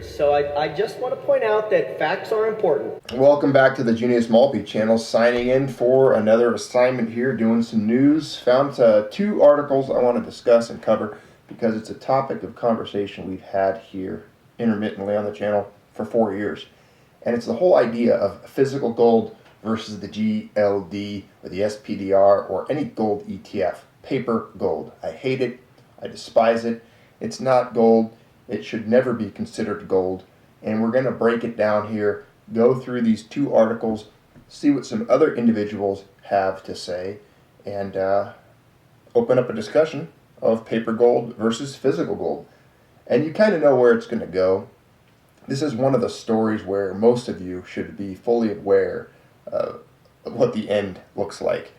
So I just want to point out that facts are important. Welcome back to the Genius Multi channel, signing in for another assignment here, doing some news. Found two articles I want to discuss and cover because it's a topic of conversation we've had here intermittently on the channel for 4 years. And it's the whole idea of physical gold versus the GLD or the SPDR or any gold ETF, paper gold. I hate it. I despise it. It's not gold. It should never be considered gold. And we're going to break it down here, go through these two articles, see what some other individuals have to say, and open up a discussion of paper gold versus physical gold. And you kind of know where it's going to go. This is one of the stories where most of you should be fully aware of what the end looks like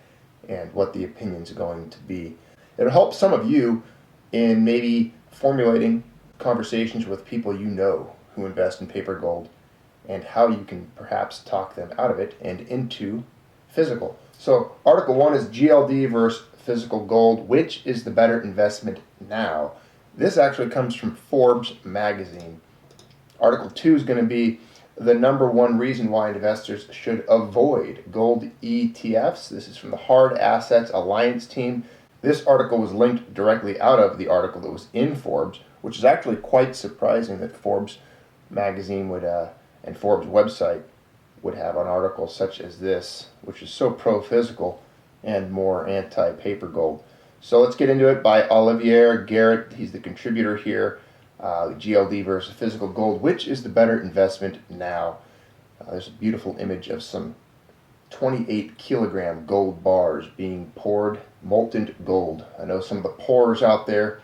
and what the opinion's going to be. It'll help some of you in maybe formulating conversations with people you know who invest in paper gold and how you can perhaps talk them out of it and into physical. So Article 1 is GLD versus physical gold. Which is the better investment now? This actually comes from Forbes magazine. Article 2 is going to be the number one reason why investors should avoid gold ETFs. This is from the Hard Assets Alliance team. This article was linked directly out of the article that was in Forbes, which is actually quite surprising that Forbes magazine would and Forbes website would have an article such as this, which is so pro-physical and more anti-paper gold. So let's get into it by Olivier Garrett. He's the contributor here. GLD versus physical gold. Which is the better investment now? There's a beautiful image of some 28 kilogram gold bars being poured, molten gold. I know some of the pourers out there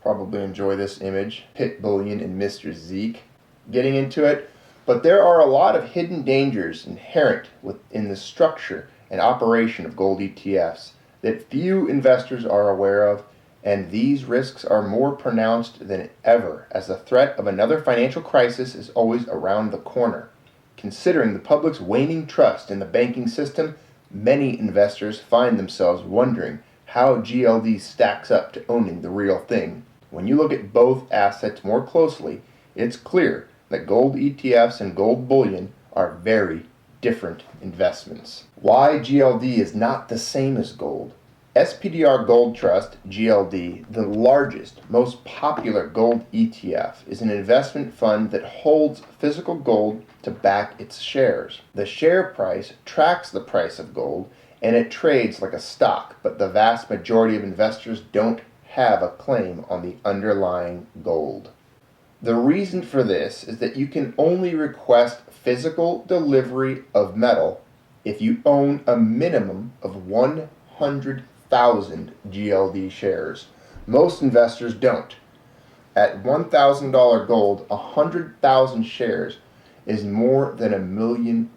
probably enjoy this image. Pit Bullion and Mr. Zeke getting into it. But there are a lot of hidden dangers inherent within the structure and operation of gold ETFs that few investors are aware of, and these risks are more pronounced than ever as the threat of another financial crisis is always around the corner. Considering the public's waning trust in the banking system, many investors find themselves wondering how GLD stacks up to owning the real thing. When you look at both assets more closely, it's clear that gold ETFs and gold bullion are very different investments. Why GLD is not the same as gold. SPDR Gold Trust, GLD, the largest, most popular gold ETF, is an investment fund that holds physical gold to back its shares. The share price tracks the price of gold, and it trades like a stock, but the vast majority of investors don't have a claim on the underlying gold. The reason for this is that you can only request physical delivery of metal if you own a minimum of 100,000 GLD shares. Most investors don't. At $1,000 gold, 100,000 shares is more than $1 million.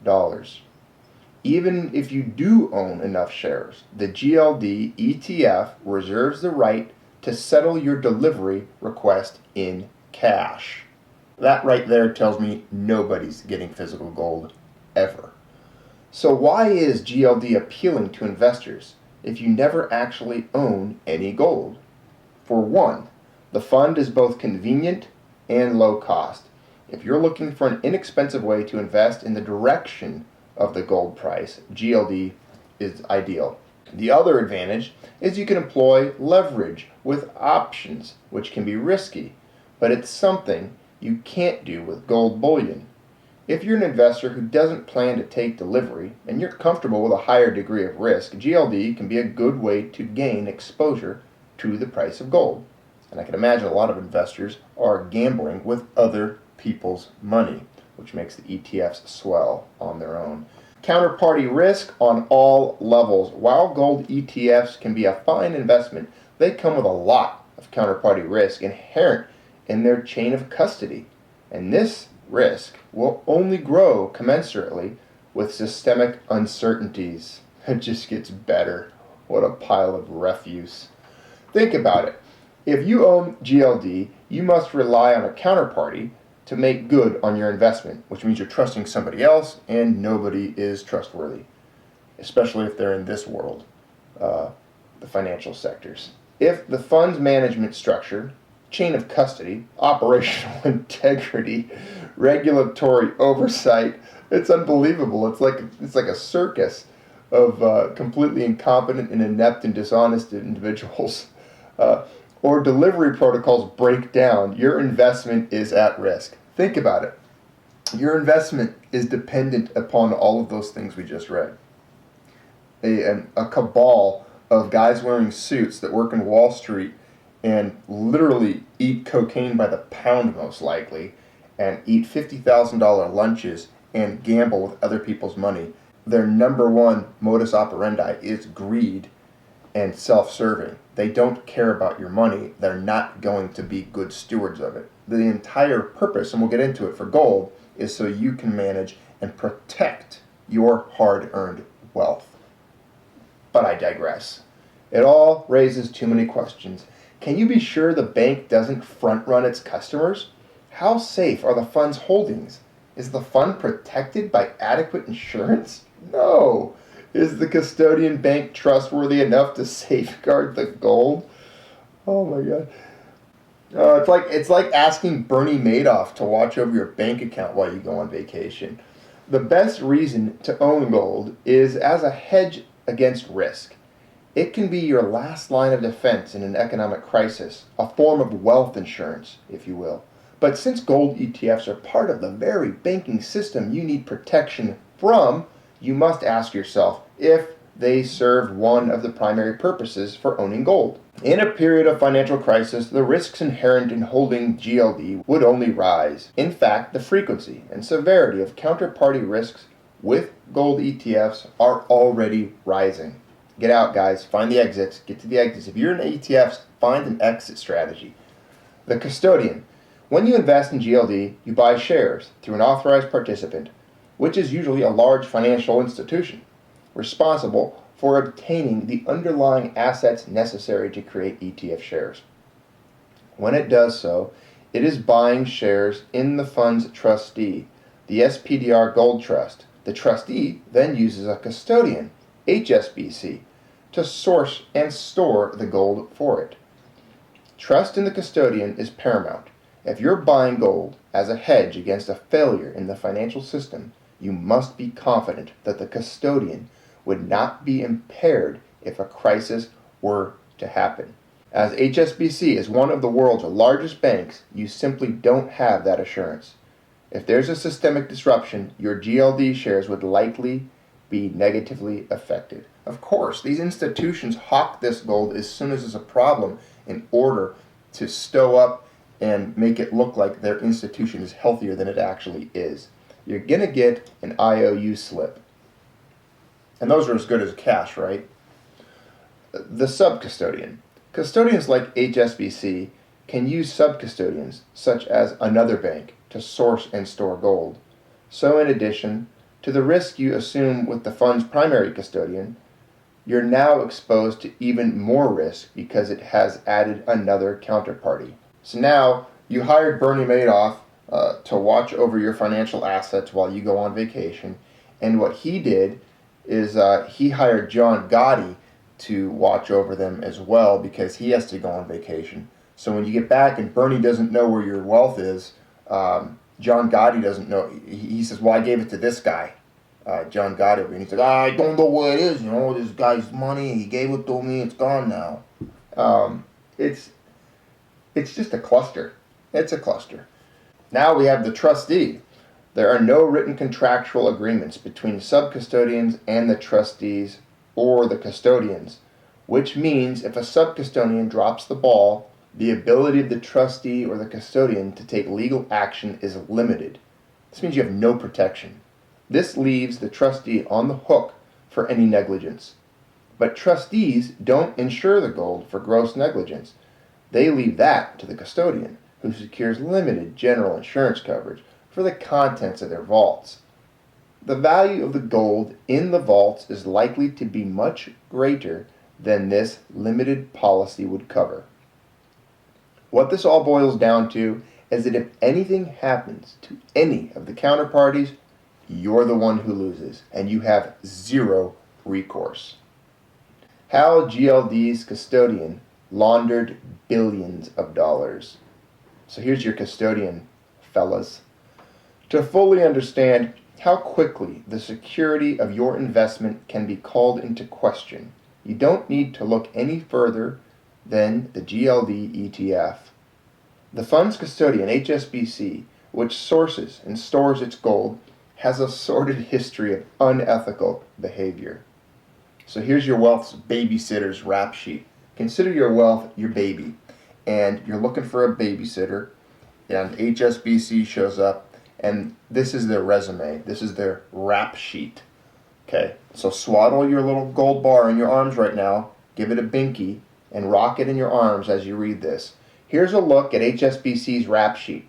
Even if you do own enough shares, the GLD ETF reserves the right to settle your delivery request in cash. That right there tells me nobody's getting physical gold ever. So why is GLD appealing to investors if you never actually own any gold? For one, the fund is both convenient and low cost. If you're looking for an inexpensive way to invest in the direction of the gold price, GLD is ideal. The other advantage is you can employ leverage with options, which can be risky, but it's something you can't do with gold bullion. If you're an investor who doesn't plan to take delivery and you're comfortable with a higher degree of risk, GLD can be a good way to gain exposure to the price of gold. And I can imagine a lot of investors are gambling with other people's money, which makes the ETFs swell on their own. Counterparty risk on all levels. While gold ETFs can be a fine investment, they come with a lot of counterparty risk inherent in their chain of custody. And this risk will only grow commensurately with systemic uncertainties. It just gets better. What a pile of refuse. Think about it. If you own GLD, you must rely on a counterparty to make good on your investment, which means you're trusting somebody else, and nobody is trustworthy, especially if they're in this world, the financial sectors. If the fund's management structure, chain of custody, operational integrity, regulatory oversight, it's unbelievable. It's like a circus of completely incompetent and inept and dishonest individuals. Or delivery protocols break down, your investment is at risk. Think about it. Your investment is dependent upon all of those things we just read. A cabal of guys wearing suits that work in Wall Street and literally eat cocaine by the pound, most likely, and eat $50,000 lunches and gamble with other people's money. Their number one modus operandi is greed and self-serving. They don't care about your money. They're not going to be good stewards of it. The entire purpose, and we'll get into it, for gold is so you can manage and protect your hard-earned wealth. But I digress. It all raises too many questions. Can you be sure the bank doesn't front-run its customers? How safe are the fund's holdings? Is the fund protected by adequate insurance? No. Is the custodian bank trustworthy enough to safeguard the gold? Oh my God. It's like asking Bernie Madoff to watch over your bank account while you go on vacation. The best reason to own gold is as a hedge against risk. It can be your last line of defense in an economic crisis, a form of wealth insurance, if you will. But since gold ETFs are part of the very banking system you need protection from, you must ask yourself if they serve one of the primary purposes for owning gold. In a period of financial crisis, the risks inherent in holding GLD would only rise. In fact, the frequency and severity of counterparty risks with gold ETFs are already rising. Get out, guys. Find the exits. Get to the exits. If you're in ETFs, find an exit strategy. The custodian. When you invest in GLD, you buy shares through an authorized participant, which is usually a large financial institution, responsible for obtaining the underlying assets necessary to create ETF shares. When it does so, it is buying shares in the fund's trustee, the SPDR Gold Trust. The trustee then uses a custodian, HSBC, to source and store the gold for it. Trust in the custodian is paramount. If you're buying gold as a hedge against a failure in the financial system, you must be confident that the custodian would not be impaired if a crisis were to happen. As HSBC is one of the world's largest banks, you simply don't have that assurance. If there's a systemic disruption, your GLD shares would likely be negatively affected. Of course, these institutions hawk this gold as soon as there's a problem in order to stow up and make it look like their institution is healthier than it actually is. You're going to get an IOU slip. And those are as good as cash, right? The sub-custodian. Custodians like HSBC can use sub-custodians, such as another bank, to source and store gold. So in addition to the risk you assume with the fund's primary custodian, you're now exposed to even more risk because it has added another counterparty. So now you hired Bernie Madoff to watch over your financial assets while you go on vacation, and what he did is he hired John Gotti to watch over them as well because he has to go on vacation. So when you get back and Bernie doesn't know where your wealth is, John Gotti doesn't know. He says, well, I gave it to this guy, John Gotti. And he's like, I don't know where it is. You know, this guy's money. He gave it to me. It's gone now. It's just a cluster. It's a cluster. Now we have the trustee. There are no written contractual agreements between sub-custodians and the trustees or the custodians, which means if a sub-custodian drops the ball, the ability of the trustee or the custodian to take legal action is limited. This means you have no protection. This leaves the trustee on the hook for any negligence. But trustees don't insure the gold for gross negligence. They leave that to the custodian, who secures limited general insurance coverage for the contents of their vaults. The value of the gold in the vaults is likely to be much greater than this limited policy would cover. What this all boils down to is that if anything happens to any of the counterparties, you're the one who loses, and you have zero recourse. How GLD's custodian laundered billions of dollars. So here's your custodian, fellas. To fully understand how quickly the security of your investment can be called into question, you don't need to look any further than the GLD ETF. The fund's custodian, HSBC, which sources and stores its gold, has a sordid history of unethical behavior. So here's your wealth's babysitter's rap sheet. Consider your wealth your baby, and you're looking for a babysitter, and HSBC shows up, and this is their resume. This is their rap sheet. Okay, so swaddle your little gold bar in your arms right now, give it a binky, and rock it in your arms as you read this. Here's a look at HSBC's rap sheet.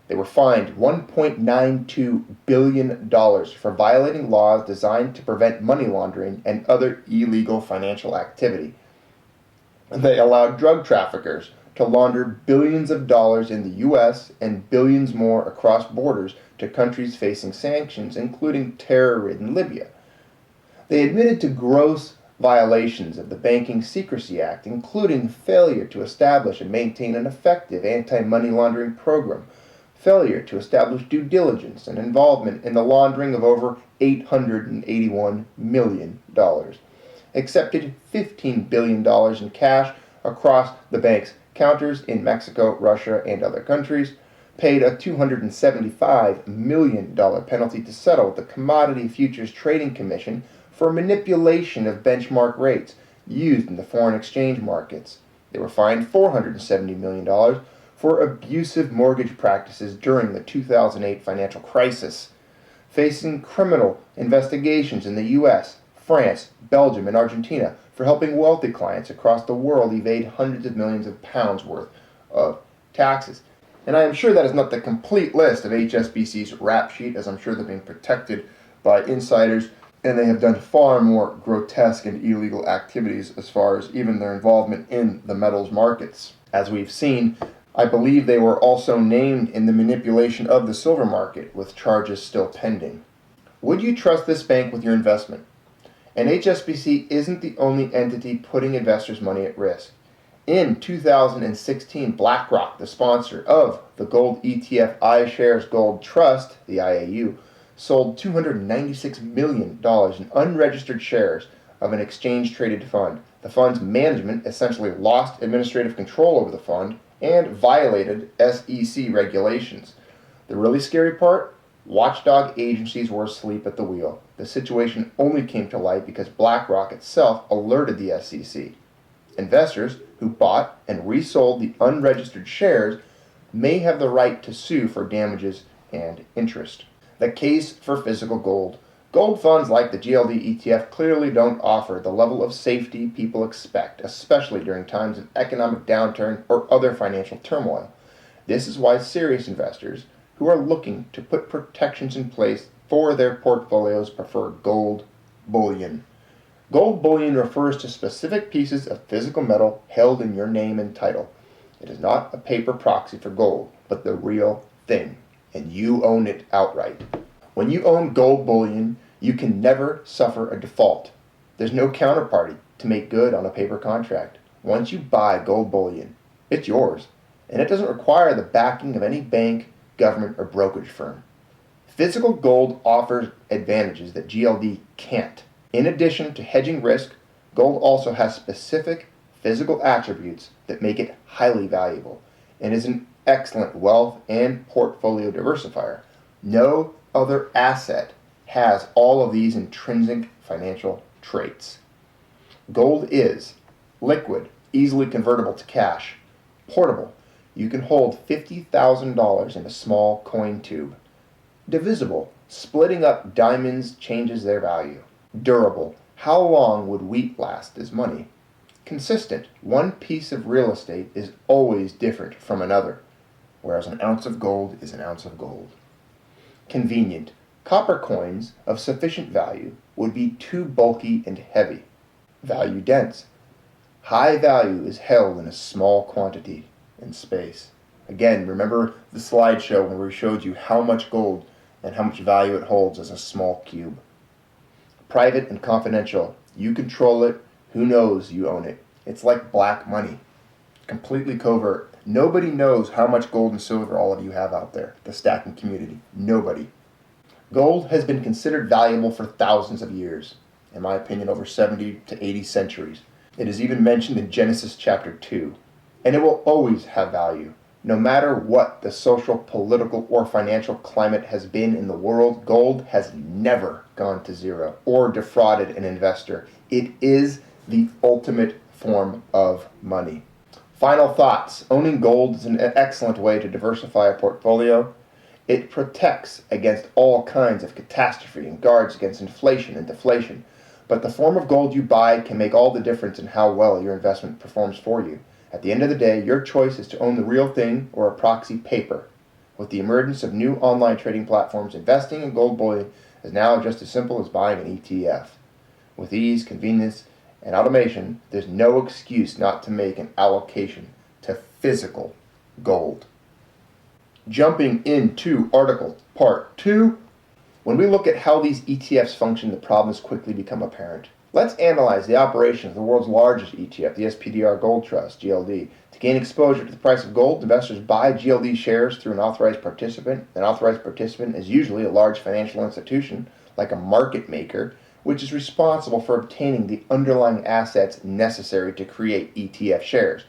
They were fined $1.92 billion for violating laws designed to prevent money laundering and other illegal financial activity. They allowed drug traffickers to launder billions of dollars in the U.S. and billions more across borders to countries facing sanctions, including terror-ridden Libya. They admitted to gross violations of the Banking Secrecy Act, including failure to establish and maintain an effective anti-money laundering program, failure to establish due diligence, and involvement in the laundering of over $881 million, accepted $15 billion in cash across the bank's counters in Mexico, Russia, and other countries, paid a $275 million penalty to settle with the Commodity Futures Trading Commission for manipulation of benchmark rates used in the foreign exchange markets. They were fined $470 million for abusive mortgage practices during the 2008 financial crisis, facing criminal investigations in the U.S., France, Belgium, and Argentina for helping wealthy clients across the world evade hundreds of millions of pounds worth of taxes. And I am sure that is not the complete list of HSBC's rap sheet, as I'm sure they're being protected by insiders, and they have done far more grotesque and illegal activities as far as even their involvement in the metals markets. As we've seen, I believe they were also named in the manipulation of the silver market, with charges still pending. Would you trust this bank with your investment? And HSBC isn't the only entity putting investors' money at risk. In 2016, BlackRock, the sponsor of the gold ETF iShares Gold Trust, the IAU, sold $296 million in unregistered shares of an exchange-traded fund. The fund's management essentially lost administrative control over the fund and violated SEC regulations. The really scary part? Watchdog agencies were asleep at the wheel. The situation only came to light because BlackRock itself alerted the SEC. Investors who bought and resold the unregistered shares may have the right to sue for damages and interest. The case for physical gold. Gold funds like the GLD ETF clearly don't offer the level of safety people expect, especially during times of economic downturn or other financial turmoil. This is why serious investors who are looking to put protections in place for their portfolios prefer gold bullion. Gold bullion refers to specific pieces of physical metal held in your name and title. It is not a paper proxy for gold, but the real thing, and you own it outright. When you own gold bullion, you can never suffer a default. There's no counterparty to make good on a paper contract. Once you buy gold bullion, it's yours, and it doesn't require the backing of any bank, government, or brokerage firm. Physical gold offers advantages that GLD can't. In addition to hedging risk, gold also has specific physical attributes that make it highly valuable and is an excellent wealth and portfolio diversifier. No other asset has all of these intrinsic financial traits. Gold is liquid, easily convertible to cash, portable. You can hold $50,000 in a small coin tube. Divisible, splitting up diamonds changes their value. Durable, how long would wheat last as money? Consistent, one piece of real estate is always different from another, whereas an ounce of gold is an ounce of gold. Convenient, copper coins of sufficient value would be too bulky and heavy. Value dense, high value is held in a small quantity. in space. Again, remember the slideshow where we showed you how much gold and how much value it holds as a small cube. Private and confidential. You control it. Who knows you own it? It's like black money. Completely covert. Nobody knows how much gold and silver all of you have out there, the stacking community. Nobody. Gold has been considered valuable for thousands of years. In my opinion, over 70 to 80 centuries. It is even mentioned in Genesis chapter 2. And it will always have value. No matter what the social, political, or financial climate has been in the world, gold has never gone to zero or defrauded an investor. It is the ultimate form of money. Final thoughts. Owning gold is an excellent way to diversify a portfolio. It protects against all kinds of catastrophe and guards against inflation and deflation. But the form of gold you buy can make all the difference in how well your investment performs for you. At the end of the day, your choice is to own the real thing or a proxy paper. With the emergence of new online trading platforms, investing in gold bullion is now just as simple as buying an ETF. With ease, convenience, and automation, there's no excuse not to make an allocation to physical gold. Jumping into article part 2, when we look at how these ETFs function, the problems quickly become apparent. Let's analyze the operation of the world's largest ETF, the SPDR Gold Trust, GLD. To gain exposure to the price of gold, investors buy GLD shares through an authorized participant. An authorized participant is usually a large financial institution, like a market maker, which is responsible for obtaining the underlying assets necessary to create ETF shares.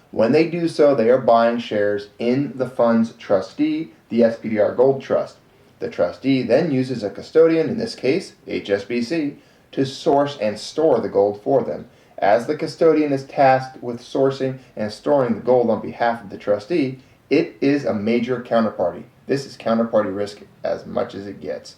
When they do so, they are buying shares in the fund's trustee, the SPDR Gold Trust. The trustee then uses a custodian, in this case, HSBC, to source and store the gold for them. As the custodian is tasked with sourcing and storing the gold on behalf of the trustee, it is a major counterparty. This is counterparty risk as much as it gets.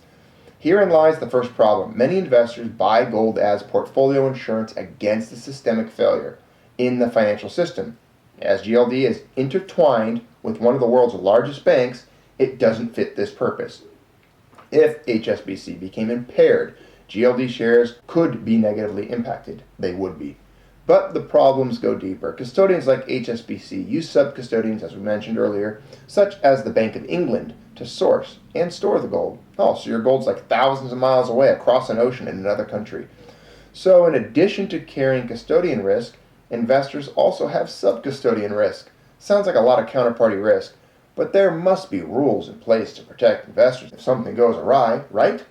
Herein lies the first problem. Many investors buy gold as portfolio insurance against a systemic failure in the financial system. As GLD is intertwined with one of the world's largest banks, it doesn't fit this purpose. If HSBC became impaired, GLD shares could be negatively impacted. They would be. But the problems go deeper. Custodians like HSBC use sub-custodians, as we mentioned earlier, such as the Bank of England, to source and store the gold. Oh, so your gold's like thousands of miles away across an ocean in another country. So in addition to carrying custodian risk, investors also have sub-custodian risk. Sounds like a lot of counterparty risk, but there must be rules in place to protect investors if something goes awry, right?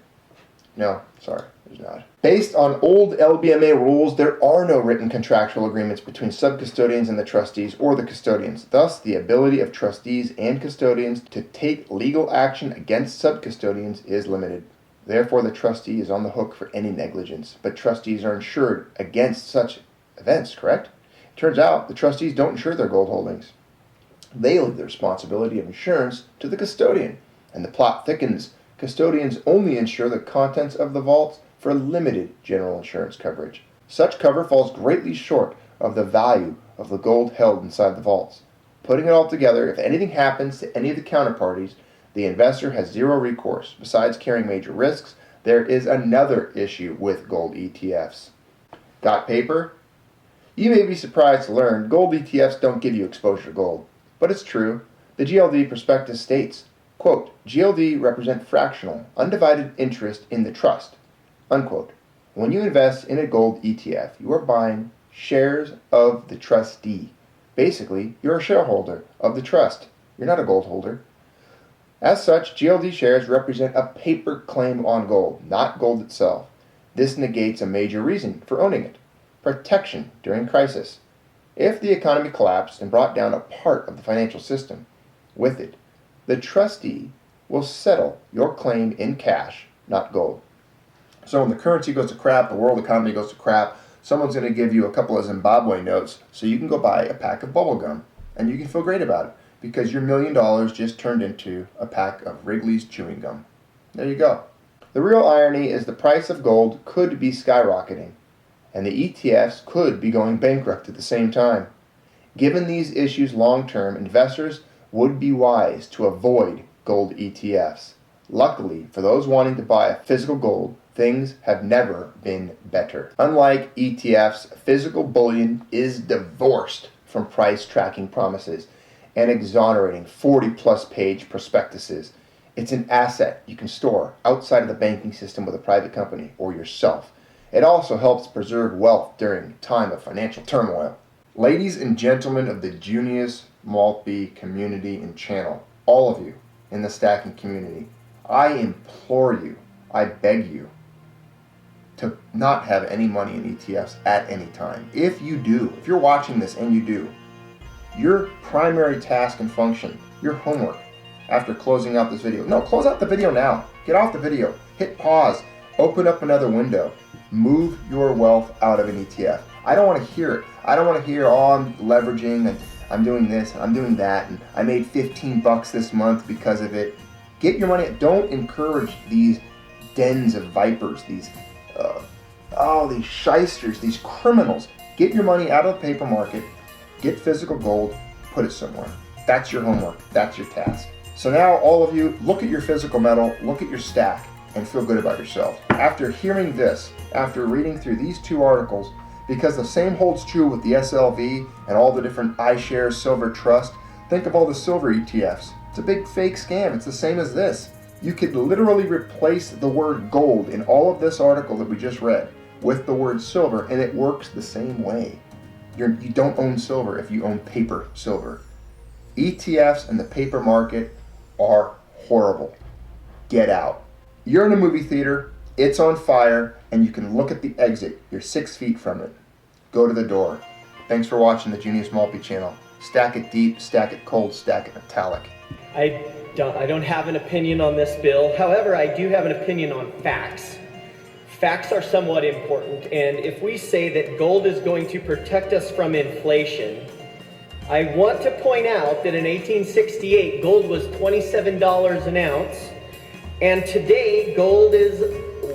No, sorry, there's not. Based on old LBMA rules, there are no written contractual agreements between sub-custodians and the trustees or the custodians. Thus, the ability of trustees and custodians to take legal action against sub-custodians is limited. Therefore, the trustee is on the hook for any negligence, but trustees are insured against such events, correct? It turns out the trustees don't insure their gold holdings. They leave the responsibility of insurance to the custodian, and the plot thickens. Custodians only insure the contents of the vaults for limited general insurance coverage. Such cover falls greatly short of the value of the gold held inside the vaults. Putting it all together, if anything happens to any of the counterparties, the investor has zero recourse. Besides carrying major risks, there is another issue with gold ETFs. Got paper? You may be surprised to learn gold ETFs don't give you exposure to gold. But it's true. The GLD prospectus states, quote, GLD represent fractional, undivided interest in the trust, unquote. When you invest in a gold ETF, you are buying shares of the trustee. Basically, you're a shareholder of the trust. You're not a gold holder. As such, GLD shares represent a paper claim on gold, not gold itself. This negates a major reason for owning it: protection during crisis. If the economy collapsed and brought down a part of the financial system with it, the trustee will settle your claim in cash, not gold. So when the currency goes to crap, the world economy goes to crap, someone's going to give you a couple of Zimbabwe notes so you can go buy a pack of bubble gum, and you can feel great about it because your $1 million just turned into a pack of Wrigley's chewing gum. There you go. The real irony is the price of gold could be skyrocketing, and the ETFs could be going bankrupt at the same time. Given these issues long term, investors would be wise to avoid gold ETFs. Luckily, for those wanting to buy a physical gold, things have never been better. Unlike ETFs, physical bullion is divorced from price tracking promises. and exonerating 40-plus page prospectuses. It's an asset you can store outside of the banking system with a private company or yourself. It also helps preserve wealth during a time of financial turmoil. Ladies and gentlemen of the Junius Maltby community and channel, all of you in the stacking community, I implore you, I beg you, to not have any money in ETFs at any time. If you do, if you're watching this and you do, your primary task and function, your homework, after closing out this video, no, close out the video now. Get off the video, hit pause, open up another window, move your wealth out of an ETF. I don't want to hear it. I don't want to hear, oh, I'm leveraging and I'm doing this and I'm doing that and I made 15 bucks this month because of it. Get your money. Don't encourage these dens of vipers, these shysters, these criminals. Get your money out of the paper market, get physical gold, put it somewhere. That's your homework. That's your task. So now all of you, look at your physical metal, look at your stack, and feel good about yourself. After hearing this, after reading through these two articles, because the same holds true with the SLV and all the different iShares Silver Trust, think of all the silver ETFs. It's a big fake scam. It's the same as this. You could literally replace the word gold in all of this article that we just read with the word silver, and it works the same way. You don't own silver if you own paper silver. ETFs and the paper market are horrible. Get out. You're in a movie theater, it's on fire, and you can look at the exit. You're 6 feet from it. Go to the door. Thanks for watching the Junius Maltby channel. Stack it deep, stack it cold, stack it metallic. I don't have an opinion on this bill. However, I do have an opinion on facts. Facts are somewhat important, and if we say that gold is going to protect us from inflation, I want to point out that in 1868, gold was $27 an ounce, and today gold is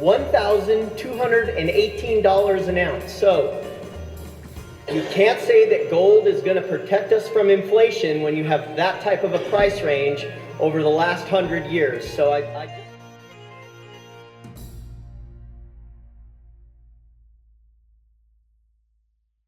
$1,218 an ounce. So you can't say that gold is going to protect us from inflation when you have that type of a price range over the last 100 years. So I